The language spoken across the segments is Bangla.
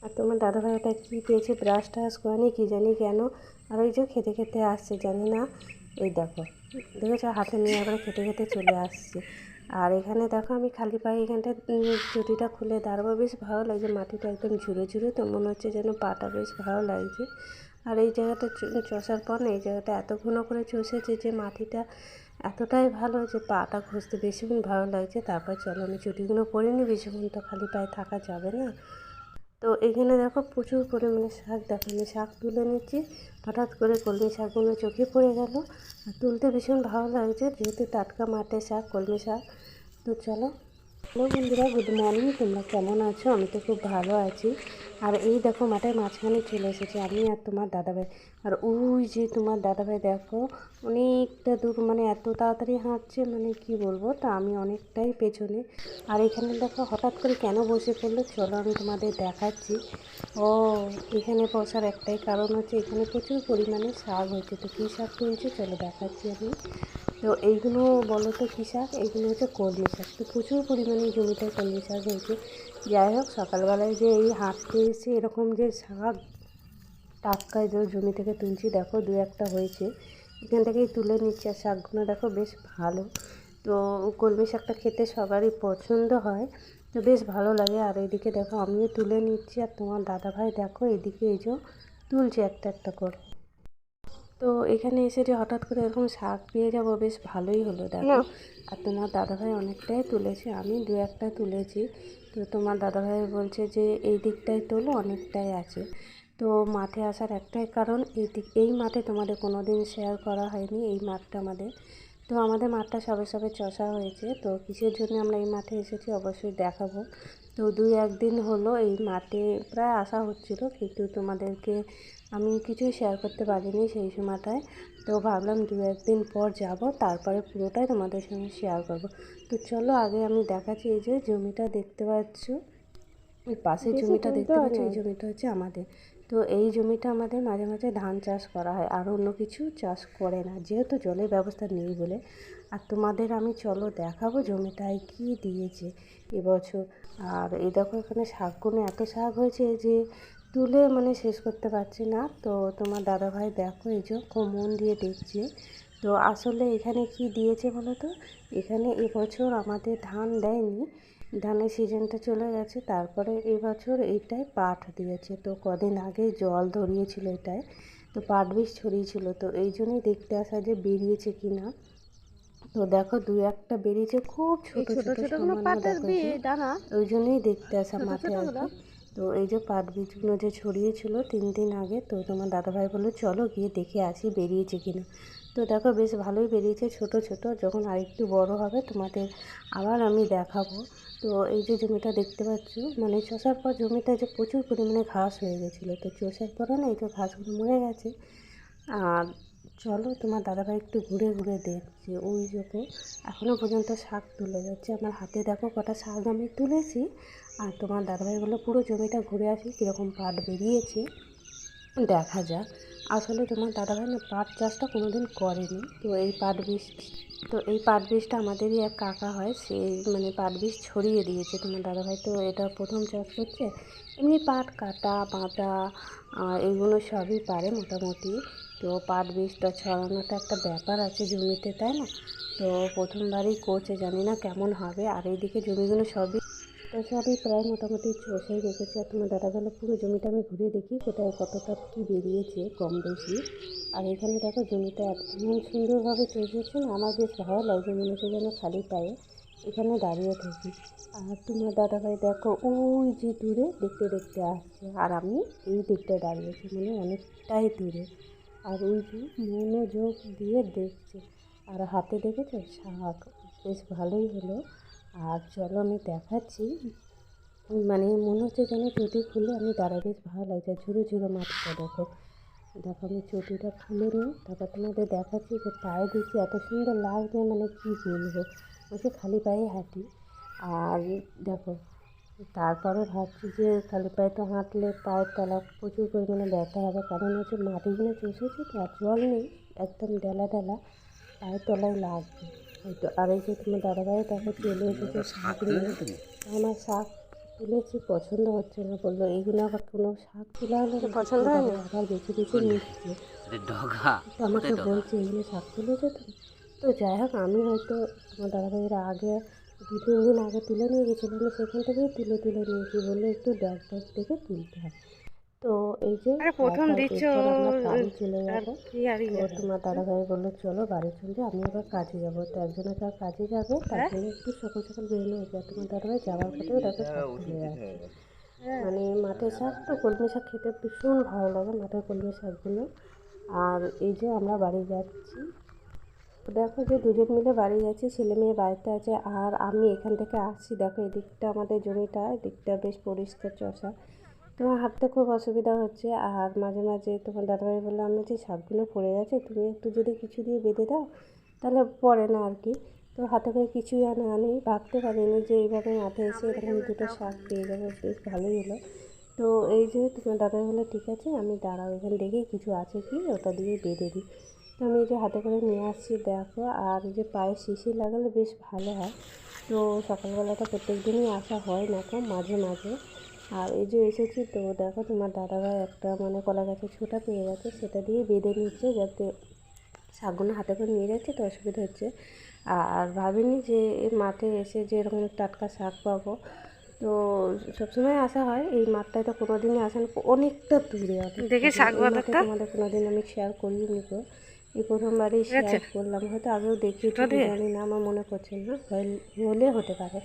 আর তোমার দাদাভাইটা কী পেয়েছে, ব্রাশ টাশ করেনি কি জানি কেন, আর ওই যে খেতে খেতে আসছে জানি না। এই দেখো, দেখেছো হাতে নিয়ে একবার খেতে খেতে চলে আসছে। আর এখানে দেখো আমি খালি পায়ে এখানটা চটিটা খুলে দাঁড়াবো, বেশ ভালো লাগছে, মাটিটা একদম ঝুরে ঝুরে, তো মনে হচ্ছে যেন পাটা বেশ ভালো লাগছে। আর এই জায়গাটা চষার পর না, এই জায়গাটা এত ঘন করে চষেছে যে মাটিটা এতটাই ভালো যে পাটা ঘষতে বেশিক্ষণ ভালো লাগছে। তারপর চলো আমি চটিগুলো পরে নিই, বেশিক্ষণ তো খালি পায়ে থাকা যাবে না। তো এখানে দেখো প্রচুর পরিমাণে শাক, দেখো আমি শাক তুলে নিচ্ছি, হঠাৎ করে কলমি শাকগুলো চোখে পড়ে গেল। আর তুলতে ভীষণ ভালো লাগছে যেহেতু টাটকা মাঠের শাক, কলমি শাক। তো চলো। হ্যালো বন্ধুরা, গুড মর্নিং, তোমরা কেমন আছো? আমি তো খুব ভালো আছি। আর এই দেখো মাঠের মাঝখানে চলে এসেছি আমি আর তোমার দাদাভাই। আর ওই যে তোমার দাদাভাই দেখো অনেকটা দূর, মানে এত তাড়াতাড়ি হাঁটছে, মানে কি বলবো, তা আমি অনেকটাই পেছনে। আর এখানে দেখো হঠাৎ করে কেন বসে পড়লো, চলো আমি তোমাদের দেখাচ্ছি। ও, এখানে বসার একটাই কারণ হচ্ছে এখানে প্রচুর পরিমাণে শাক হয়েছে, তো কী শাক তুলছে চলো দেখাচ্ছি আমি। তো এইগুলো বলো তো কী শাক, এইগুলো হচ্ছে কলমি শাক। তো প্রচুর পরিমাণে জমিতে কলমি শাক হয়েছে। যাই হোক, সকালবেলায় যে এই হাঁটতে এসে এরকম যে শাক টাটকা যে জমি থেকে তুলছি, দেখো দু একটা হয়েছে, এখান থেকেই তুলে নিচ্ছি। আর শাকগুলো দেখো বেশ ভালো। তো কলমি শাকটা খেতে সবারই পছন্দ হয়, তো বেশ ভালো লাগে। আর এইদিকে দেখো আমিও তুলে নিচ্ছি, আর তোমার দাদাভাই দেখো এদিকে এই যে তুলছে একটা একটা করে। তো এখানে এসে যে হঠাৎ করে এরকম শাক পেয়ে যাবো, বেশ ভালোই হলো দেখো। আর তোমার দাদাভাই অনেকটাই তুলেছে, আমি দু একটা তুলেছি। তো তোমার দাদাভাই বলছে যে এই দিকটাই তোলো, অনেকটাই আছে। তো মাঠে আসার একটাই কারণ, এই মাঠে তোমাদের কোনো দিন শেয়ার করা হয়নি এই মাঠটা আমাদের। তো আমাদের মাঠটা সবে সবে চষা হয়েছে, তো কিসের জন্য আমরা এই মাঠে এসেছি অবশ্যই দেখাবো। তো দুই একদিন হলো এই মাঠে প্রায় আসা হচ্ছিলো, কিন্তু তোমাদেরকে আমি কিছুই শেয়ার করতে পারিনি সেই সময়টায়। তো ভাবলাম দু একদিন পর যাব, তারপরে পুরোটাই তোমাদের সঙ্গে শেয়ার করব। তো চলো আগে আমি দেখাচ্ছি, এই যে জমিটা দেখতে পাচ্ছ, এই পাশের জমিটা দেখতে পাচ্ছ, এই জমিটা হচ্ছে আমাদের। তো এই জমিটা আমাদের মাঝে মাঝে ধান চাষ করা হয়, আর অন্য কিছু চাষ করে না, যেহেতু জলের ব্যবস্থা নেই বলে। আর তোমাদের আমি চলো দেখাবো জমিটায় কি দিয়েছে এবছর। আর এই দেখো এখানে শাকগুলো এত শাক হয়েছে যে তুলে মানে শেষ করতে পারছি না। তো তোমার দাদাভাই দেখো এই যে মন দিয়ে দেখছে। তো আসলে এখানে কি দিয়েছে বলো তো, এখানে এবছর আমাদের ধান দেয়নি, ধানের সিজনটা চলে গেছে, তারপরে এবছর এইটায় পাট দিয়েছে। তো কদিন আগে জল ধরিয়েছিল এটায়, তো পাট বীজ ছড়িয়েছিল, তো এই জন্যই দেখতে আসা যে বেরিয়েছে কি না। তো দেখো দু একটা বেরিয়েছে, খুব ছোট ছোট সামান্য, দেখো ওই জন্যই দেখতে আসা মাঠে আর কি। তো এই যে পাট বীজগুলো যে ছড়িয়েছিল 3 দিন আগে, তো তোমার দাদাভাই বললো চলো গিয়ে দেখে আসি বেরিয়েছে কিনা। তো দেখো বেশ ভালোই বেরিয়েছে, ছোট ছোট, যখন আরেকটু বড় হবে তোমাদের আবার আমি দেখাবো। তো এই যে জমিটা দেখতে পাচ্ছ, মানে চষার পর জমিটা যে প্রচুর পরিমাণে ঘাস হয়ে গেছিলো, তো চষার পরও না এই তো ঘাসগুলো মরে গেছে। আর চলো তোমার দাদাভাই একটু ঘুরে ঘুরে দেখছে, ওই যত এখনও পর্যন্ত শাক তুলে যাচ্ছে। আমার হাতে দেখো কটা শাক আমি তুলেছি। আর তোমার দাদাভাই বললো পুরো জমিটা ঘুরে আসি, কীরকম পাট বেরিয়েছে দেখা যাক। আসলে তোমার দাদাভাই না পাট চাষটা কোনো দিন করেনি, তো এই পাট বীজটা আমাদেরই এক কাকা হয়, সে মানে পাট বীজ ছড়িয়ে দিয়েছে তোমার দাদাভাই, তো এটা প্রথম চাষ করছে। এমনি পাট কাটা বাঁধা এইগুলো সবই পারে মোটামুটি। তো পাট বীজটা ছড়ানোটা একটা ব্যাপার আছে জমিতে, তাই না? তো প্রথমবারই করছে, জানি না কেমন হবে। আর এইদিকে জমিগুলো সবই প্রায় মোটামুটি চষেই রেখেছি। আর তোমার দাদাভাই পুরো জমিটা আমি ঘুরে দেখি কোথায় কতটা কী বেরিয়েছে কম বেশি। আর এখানে দেখো জমিটা এমন সুন্দরভাবে চষেছে না, আমার বেশ ভালো লাগছে, মনে হচ্ছে যেন খালি পায়ে এখানে দাঁড়িয়ে থাকি। আর তোমার দাদাভাই দেখো ওই যে দূরে দেখতে দেখতে আসছে, আর আমি এই দিকটায় দাঁড়িয়েছি, মানে অনেকটাই দূরে। আর ওই যে মনোযোগ দিয়ে দেখছে, আর হাতে দেখেছো শাক, বেশ ভালোই হলো। আর চলো আমি দেখাচ্ছি, মানে মনে হচ্ছে যেন চটি খুলে আমি দাঁড়াই, বেশ ভালো লাগছে। ঝুরো ঝুরো মাটিটা দেখো, দেখো আমি চটিটা খুলে নিই, তারপর তোমাদের দেখাচ্ছি যে পায়ে দিচ্ছি এত সুন্দর লাগছে, মানে কি বলবো, বলছে খালি পায়ে হাঁটি। আর দেখো তারপরে ভাবছি যে খালি পায়ে তো হাঁটলে পায়ের তলা প্রচুর পরিমাণে ব্যথা হবে, কারণ হচ্ছে মাটিগুলো চষেছি তো, আর জল নেই, একদম ডেলা ডেলা, পায়ের তলায় লাগবে হয়তো। আর এই যে তোমার দাদাভাই দেখো চলে এসেছে শাক নিয়ে, আমার শাক তুলেছি, পছন্দ হচ্ছে না, বললো এইগুলো আবার কোনো শাক তোলা হলে পছন্দ হয় না, আবার বেছে বেছে নিচ্ছে। তো আমাকে বলছে এগুলো শাক তুলেছো তুমি? তো যাই হোক, আমি হয়তো তোমার দাদাভাইয়ের আগে 2-3 দিন আগে তুলে নিয়ে গেছিলো, আমি সেখান থেকেই তুলে তুলে নিয়েছি, বললো একটু ডগ ডগ দেখে তুলতে হয়। তো এই যে প্রথম দিচ্ছ, আমরা বাড়ি চলে যাবো। তো তোমার দাদাভাই বললো চলো বাড়ি চলে যাও, আমি এবার কাজে যাবো। তো একজনে তার কাজে যাবে, তার জন্য একটু সকাল সকাল বেরোনো হয়েছে। আর তোমার দাদাভাই যাওয়ার পথেও দেখো শাক তুলে যাচ্ছে। মানে মাঠের শাক তো, কলমি শাক খেতে ভীষণ ভালো লাগে, মাঠের কলমি শাকগুলো। আর এই যে আমরা বাড়ি যাচ্ছি, দেখো যে দুজন মিলে বাড়ি যাচ্ছি, ছেলে মেয়ে বাড়িতে আছে আর আমি এখান থেকে আসছি। দেখো এদিকটা আমাদের জমিটা, এদিকটা বেশ পরিষ্কার চষা, তোমার হাঁটতে খুব অসুবিধা হচ্ছে। আর মাঝে মাঝে তোমার দাদাভাই বললো আমি যে শাকগুলো পড়ে গেছে, তুমি একটু যদি কিছু দিয়ে বেঁধে দাও তাহলে পড়ে না আর কি। তো হাতে করে কিছুই আনি, ভাবতে পারিনি যে এইভাবে মাঠে এসে এরকম দুটো শাক পেয়ে যাবো, বেশ ভালোই হলো। তো এই যে তোমার দাদাভাই বললো ঠিক আছে, আমি দাঁড়াও এখানে দেখি কিছু আছে কি, ওটা দিয়ে বেঁধে দিই। তো আমি এই যে হাতে করে নিয়ে আসছি দেখো। আর এই যে পায়ে শিশির লাগালে বেশ ভালো হয়। তো সকালবেলাটা প্রত্যেক দিনই আসা হয় না, তো মাঝে মাঝে। আর এই যে এসেছি, তো দেখো তোমার দাদাভাই একটা মানে কলা গাছের ছোটা পেয়ে গেছে, সেটা দিয়ে বেঁধে নিচ্ছে, যাতে শাকগুলো হাতে করে নিয়ে যাচ্ছে, তো অসুবিধা হচ্ছে। আর ভাবিনি যে মাঠে এসে যে এরকম টাটকা শাক পাবো। তো সবসময় আসা হয়, এই মাঠটায় তো কোনো দিনই আসা না, অনেকটা দূরে দেখে শাক বাজারটা তোমাদের কোনো দিন আমি শেয়ার করিনি তো, এই প্রথমবারই শেয়ার করলাম। হয়তো আগেও দেখিয়েছি জানি না, আমার মনে পড়ছে না, হলে হতে পারে।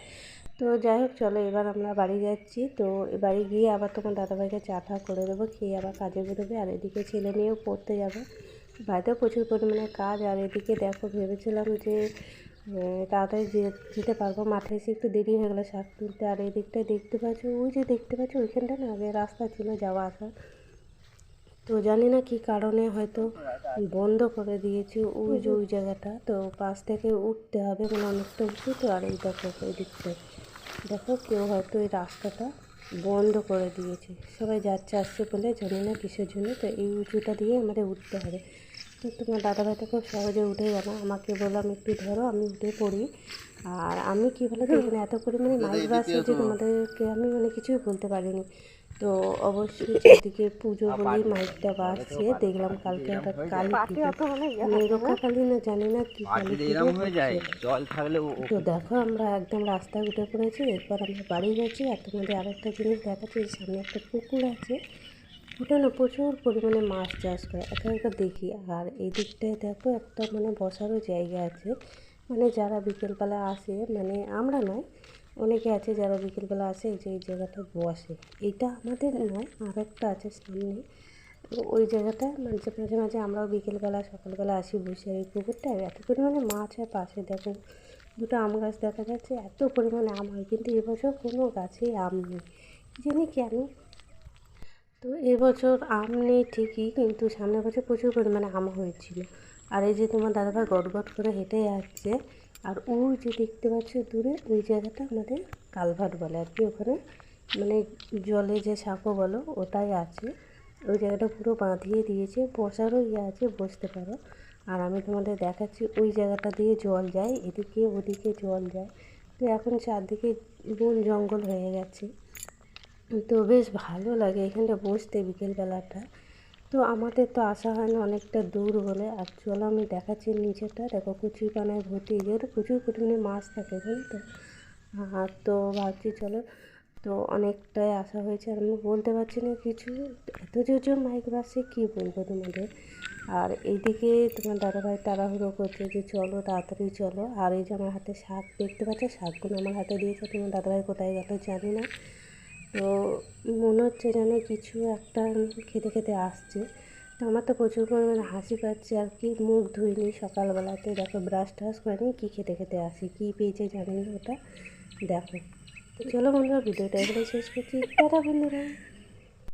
তো যাই হোক চলো, এবার আমরা বাড়ি যাচ্ছি। তো বাড়ি গিয়ে আবার তোমার দাদাভাইকে চা টা করে দেবো, খেয়ে আবার কাজে বেরোবে। আর এদিকে ছেলে মেয়েও পড়তে যাবে, বাড়িতেও প্রচুর পরিমাণে কাজ। আর এদিকে দেখো ভেবেছিলাম যে তাড়াতাড়ি যেতে পারবো, মাঠে এসে একটু দেরি হয়ে গেলো শাক তুলতে। আর এই দিকটায় দেখতে পাচ্ছ, ওই যে দেখতে পাচ্ছ ওইখানটা না আগে রাস্তা ছিল যাওয়া আসা, তো জানি না কী কারণে হয়তো বন্ধ করে দিয়েছে ওই যে ওই জায়গাটা। তো পাশ থেকে উঠতে হবে, মানে অনেকটা উঁচু তো। আর এই দেখো ওই দিকটায় দেখো কেউ হয়তো এই রাস্তাটা বন্ধ করে দিয়েছে, সবাই যাচ্ছে আসছে বলে, জানি না কিসের জন্য। তো এই উঁচুটা দিয়ে আমাদের উঠতে হবে। তো তোমার দাদাভাই তো খুব সহজে উঠে গেল, আমাকে বললাম একটু ধরো আমি উঠে পড়ি। আর আমি কী বলো তো, এখানে এত পরিমাণে মাইক বাজছে যে তোমাদেরকে আমি মানে কিছুই বলতে পারিনি। তো অবশ্যই চারদিকে পুজো বলেই মাইকটা বাজছে, দেখলাম কালকে হঠাৎ কালী পুজো, মানে রক্ষাকালী না জানি না কি কালী পুজো হচ্ছে। তো দেখো আমরা একদম রাস্তায় উঠে পড়েছি, এরপর আমরা বাড়ি যাচ্ছি। আর তোমাদের আরেকটা জিনিস দেখাচ্ছি, সামনে একটা পুকুর আছে, ওটা না প্রচুর পরিমাণে মাছ চাষ করে, এখানকার দেখি। আর এই দিকটায় দেখো একটা মানে বসারও জায়গা আছে, মানে যারা বিকেলবেলা আসে, মানে আমরা নয়, অনেকে আছে যারা বিকেলবেলা আসে, এই যে এই জায়গাটা বসে। এইটা আমাদের নয়, আর একটা আছে সামনে, ওই জায়গাটা মাঝে মাঝে মাঝে আমরাও বিকেলবেলা সকালবেলা আসি বসে। এই পুকুরটা এত পরিমাণে মাছ হয়, পাশে দেখো দুটো আম গাছ দেখা যাচ্ছে, এত পরিমাণে আম হয়, কিন্তু এবছর কোনো গাছেই আম নেই, জানি কেন। তো এবছর আম নেই ঠিকই, কিন্তু সামনের বছর প্রচুর পরিমাণে আম হয়েছিল। আর এই যে তোমার দাদাভাই গটগট করে হেঁটে যাচ্ছে। আর ওই যে দেখতে পাচ্ছ দূরে ওই জায়গাটা আমাদের কালভার্ট বলে আর কি, ওখানে মানে জলে যে সাঁকো বলো ওটাই আছে, ওই জায়গাটা পুরো বাঁধিয়ে দিয়েছে, বসারও ইয়ে আছে, বসতে পারো। আর আমি তোমাদের দেখাচ্ছি ওই জায়গাটা দিয়ে জল যায়, এদিকে ওদিকে জল যায়। তো এখন চারদিকে বন জঙ্গল হয়ে গেছে, তো বেশ ভালো লাগে এখানটা বসতে বিকেলবেলাটা। তো আমাদের তো আসা হয় না, অনেকটা দূর বলে। আর চলো আমি দেখাচ্ছি নিচেটা, দেখো কচুরি পানায় ভর্তি, যেহেতু প্রচুর পরিমাণে মাছ থাকে জানো তো। আর তো ভাবছি চলো, তো অনেকটাই আসা হয়েছে, আর আমি বলতে পারছি না কিছু, এত জোর জোর মাইক বাজছে কী বলবো তোমাদের। আর এইদিকে তোমার দাদাভাই তাড়াহুড়ো করছে যে চলো তাড়াতাড়ি চলো। আর এই যে আমার হাতে শাক দেখতে পাচ্ছ, শাকগুলো আমার হাতে দিয়েছে, তোমার দাদাভাই কোথায় গেল জানি না। তো মনে হচ্ছে যেন কিছু একটা খেতে খেতে আসছে। তো আমার তো প্রচুর পরিমাণে হাসি পাচ্ছে আর কি, মুখ ধুইনি সকালবেলাতে, দেখো ব্রাশ ট্রাশ করিনি, কী খেতে খেতে আসি, কী পেয়েছে জানি না ওটা, দেখো। তো চলো বন্ধুরা, ভিডিওটা এখানে শেষ করছি, টাটা বন্ধুরা।